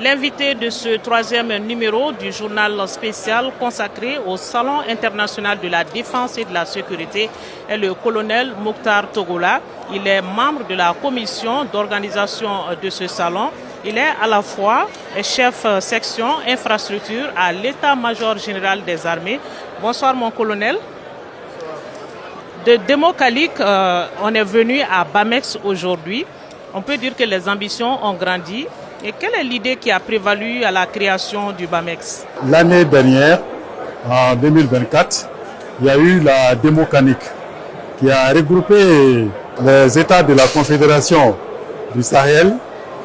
L'invité de ce troisième numéro du journal spécial consacré au Salon international de la défense et de la sécurité est le colonel Mokhtar Togola. Il est membre de la commission d'organisation de ce salon. Il est à la fois chef section infrastructure à l'état-major général des armées. Bonsoir mon colonel. De Démocalique, on est venu à Bamex aujourd'hui. On peut dire que les ambitions ont grandi. Et quelle est l'idée qui a prévalu à la création du Bamex? L'année dernière, en 2024, il y a eu la Démocanique qui a regroupé les États de la Confédération du Sahel,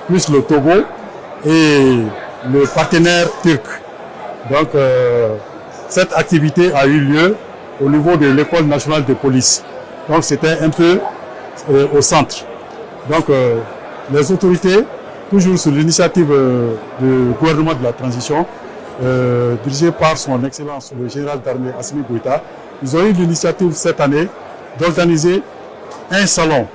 plus le Togo et le partenaire turc. Donc, cette activité a eu lieu au niveau de l'École nationale de police. Donc, c'était un peu au centre. Donc, les autorités, toujours sous l'initiative du gouvernement de la transition, dirigé par son Excellence le général d'armée Assimi Goïta, ils ont eu l'initiative cette année d'organiser un salon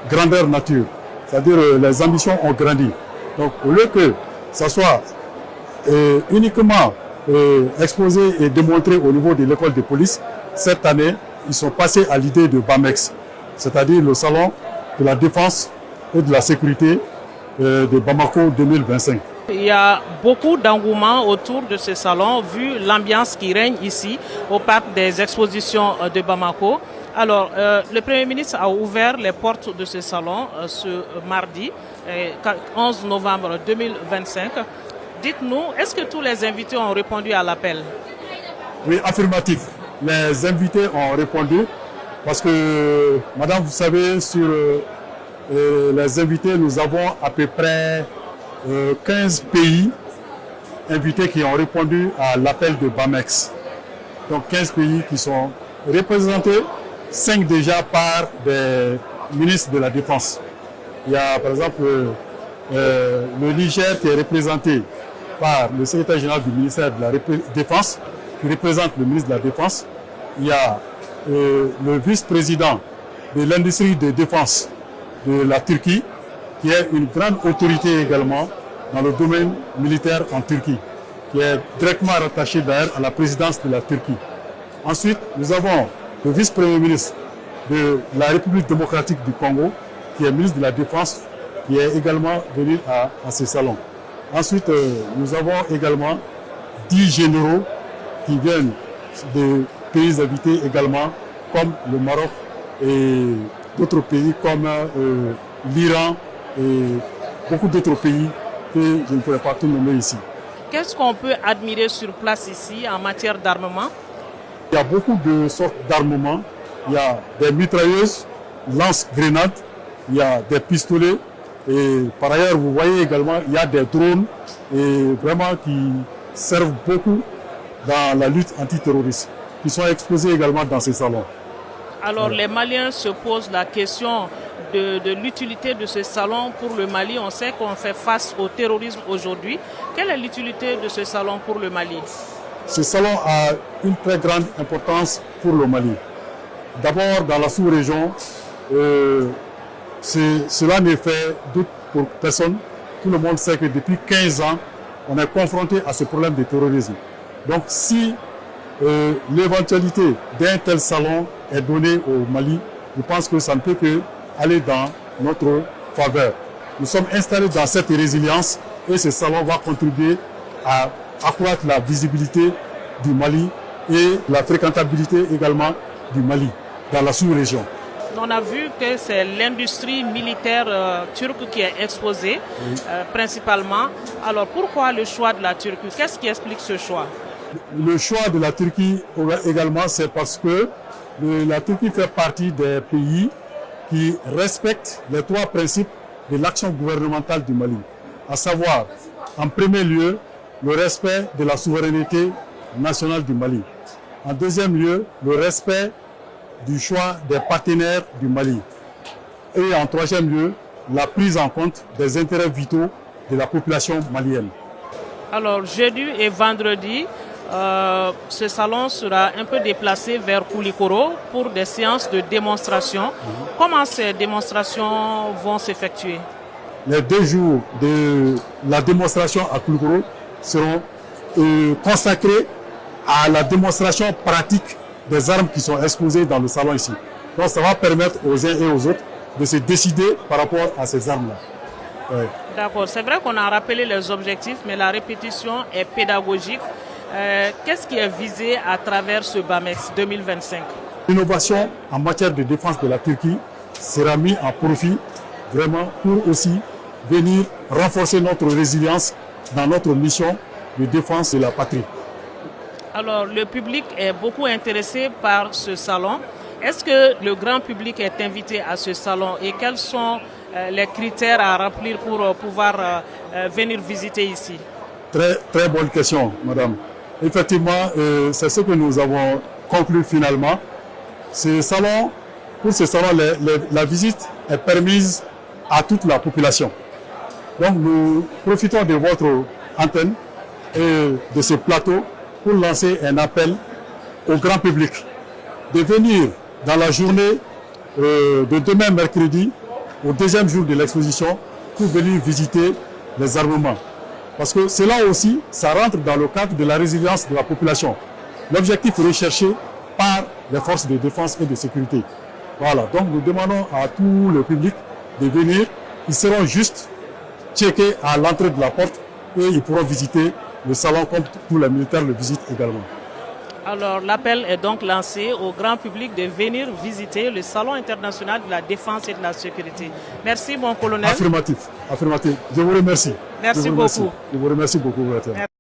grandeur nature. C'est-à-dire les ambitions ont grandi. Donc au lieu que ça soit uniquement exposé et démontré au niveau de l'école de police, cette année, ils sont passés à l'idée de Bamex, c'est-à-dire le salon de la défense et de la sécurité de Bamako 2025. Il y a beaucoup d'engouement autour de ce salon, vu l'ambiance qui règne ici au parc des expositions de Bamako. Alors, le Premier ministre a ouvert les portes de ce salon ce mardi, 11 novembre 2025. Dites-nous, est-ce que tous les invités ont répondu à l'appel? Oui, affirmatif. Les invités ont répondu parce que, madame, vous savez, sur les invités, nous avons à peu près 15 pays invités qui ont répondu à l'appel de Bamex. Donc 15 pays qui sont représentés, 5 déjà par des ministres de la Défense. Il y a par exemple le Niger qui est représenté par le secrétaire général du ministère de la Défense, qui représente le ministre de la Défense. Il y a le vice-président de l'industrie de défense de la Turquie, qui est une grande autorité également dans le domaine militaire en Turquie, qui est directement rattaché d'ailleurs à la présidence de la Turquie. Ensuite, nous avons le vice-premier ministre de la République démocratique du Congo, qui est ministre de la Défense, qui est également venu à ce salon. Ensuite, nous avons également 10 généraux qui viennent de pays invités également, comme le Maroc et d'autres pays comme l'Iran et beaucoup d'autres pays que je ne pourrais pas tout nommer ici. Qu'est-ce qu'on peut admirer sur place ici en matière d'armement? Il y a beaucoup de sortes d'armements. Il y a des mitrailleuses, lance-grenades, il y a des pistolets et par ailleurs vous voyez également il y a des drones et vraiment qui servent beaucoup dans la lutte antiterroriste, qui sont exposés également dans ces salons. Alors les Maliens se posent la question de l'utilité de ce salon pour le Mali. On sait qu'on fait face au terrorisme aujourd'hui. Quelle est l'utilité de ce salon pour le Mali? Ce salon a une très grande importance pour le Mali. D'abord dans la sous-région, cela ne fait doute pour personne. Tout le monde sait que depuis 15 ans, on est confronté à ce problème de terrorisme. Donc si l'éventualité d'un tel salon est donnée au Mali, je pense que ça ne peut que aller dans notre faveur. Nous sommes installés dans cette résilience et ce salon va contribuer à accroître la visibilité du Mali et la fréquentabilité également du Mali dans la sous-région. On a vu que c'est l'industrie militaire turque qui est exposée principalement. Alors pourquoi le choix de la Turquie? Qu'est-ce qui explique ce choix? Le choix de la Turquie également, c'est parce que la Turquie fait partie des pays qui respectent les 3 principes de l'action gouvernementale du Mali, à savoir, en premier lieu, le respect de la souveraineté nationale du Mali. En deuxième lieu, le respect du choix des partenaires du Mali. Et en troisième lieu, la prise en compte des intérêts vitaux de la population malienne. Alors, jeudi et vendredi, ce salon sera un peu déplacé vers Koulikoro pour des séances de démonstration. Comment ces démonstrations vont s'effectuer? les 2 jours de la démonstration à Koulikoro seront consacrés à la démonstration pratique des armes qui sont exposées dans le salon ici. Donc ça va permettre aux uns et aux autres de se décider par rapport à ces armes-là. Ouais. D'accord, c'est vrai qu'on a rappelé les objectifs, mais la répétition est pédagogique. Qu'est-ce qui est visé à travers ce BAMEX 2025? L'innovation en matière de défense de la Turquie sera mise en profit vraiment pour aussi venir renforcer notre résilience dans notre mission de défense de la patrie. Alors, le public est beaucoup intéressé par ce salon. Est-ce que le grand public est invité à ce salon et quels sont les critères à remplir pour pouvoir venir visiter ici? Très bonne question, madame. Effectivement, c'est ce que nous avons conclu finalement. Pour ce salon, la visite est permise à toute la population. Donc nous profitons de votre antenne et de ce plateau pour lancer un appel au grand public de venir dans la journée de demain mercredi, au 2e jour de l'exposition, pour venir visiter les armements. Parce que cela aussi, ça rentre dans le cadre de la résilience de la population. L'objectif recherché par les forces de défense et de sécurité. Voilà, donc nous demandons à tout le public de venir. Ils seront juste checkés à l'entrée de la porte et ils pourront visiter le salon comme tous les militaires le visitent également. Alors l'appel est donc lancé au grand public de venir visiter le Salon international de la défense et de la sécurité. Merci mon colonel. Affirmatif, affirmatif. Je vous remercie. Merci beaucoup. Je vous remercie beaucoup.